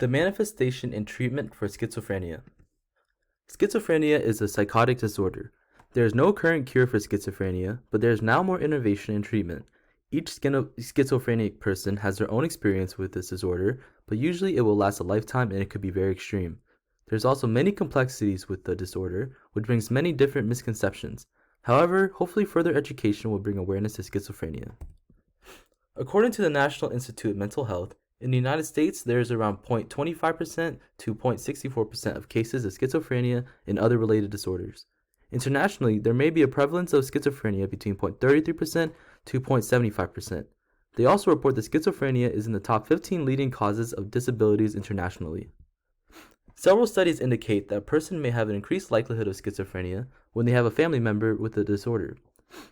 The manifestation and treatment for schizophrenia. Schizophrenia is a psychotic disorder. There is no current cure for schizophrenia, but there is now more innovation in treatment. Each schizophrenic person has their own experience with this disorder, but usually it will last a lifetime and it could be very extreme. There's also many complexities with the disorder, which brings many different misconceptions. However, hopefully further education will bring awareness to schizophrenia. According to the National Institute of Mental Health, in the United States, there is around 0.25% to 0.64% of cases of schizophrenia and other related disorders. Internationally, there may be a prevalence of schizophrenia between 0.33% to 0.75%. They also report that schizophrenia is in the top 15 leading causes of disabilities internationally. Several studies indicate that a person may have an increased likelihood of schizophrenia when they have a family member with the disorder.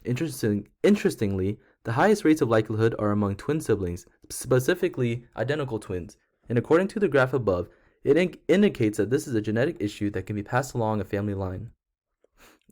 Interestingly, the highest rates of likelihood are among twin siblings, specifically identical twins, and according to the graph above, it indicates that this is a genetic issue that can be passed along a family line.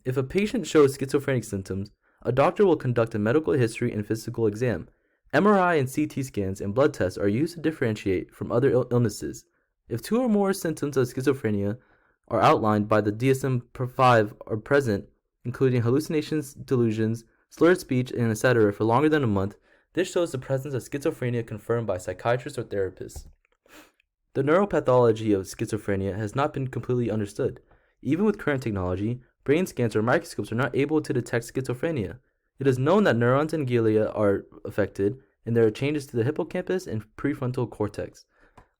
If a patient shows schizophrenic symptoms, a doctor will conduct a medical history and physical exam. MRI and CT scans and blood tests are used to differentiate from other illnesses. If two or more symptoms of schizophrenia are outlined by the DSM-5 are present, including hallucinations, delusions, slurred speech, and etc. for longer than a month, this shows the presence of schizophrenia confirmed by psychiatrists or therapists. The neuropathology of schizophrenia has not been completely understood. Even with current technology, brain scans or microscopes are not able to detect schizophrenia. It is known that neurons and glia are affected, and there are changes to the hippocampus and prefrontal cortex.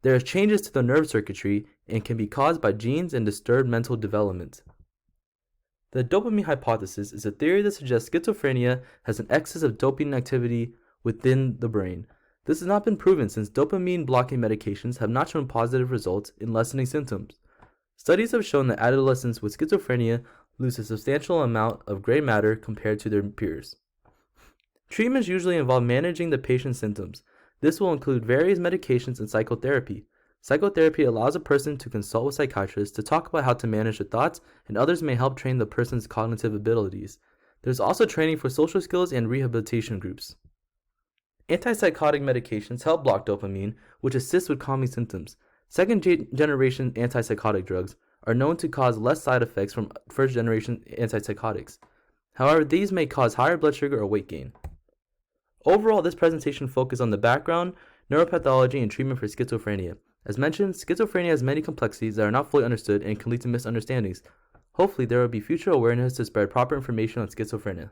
There are changes to the nerve circuitry and can be caused by genes and disturbed mental development. The dopamine hypothesis is a theory that suggests schizophrenia has an excess of dopamine activity within the brain. This has not been proven since dopamine blocking medications have not shown positive results in lessening symptoms. Studies have shown that adolescents with schizophrenia lose a substantial amount of gray matter compared to their peers. Treatments usually involve managing the patient's symptoms. This will include various medications and psychotherapy. Psychotherapy allows a person to consult with psychiatrists to talk about how to manage their thoughts, and others may help train the person's cognitive abilities. There's also training for social skills and rehabilitation groups. Antipsychotic medications help block dopamine, which assists with calming symptoms. Second-generation antipsychotic drugs are known to cause less side effects from first-generation antipsychotics. However, these may cause higher blood sugar or weight gain. Overall, this presentation focused on the background, neuropathology, and treatment for schizophrenia. As mentioned, schizophrenia has many complexities that are not fully understood and can lead to misunderstandings. Hopefully, there will be future awareness to spread proper information on schizophrenia.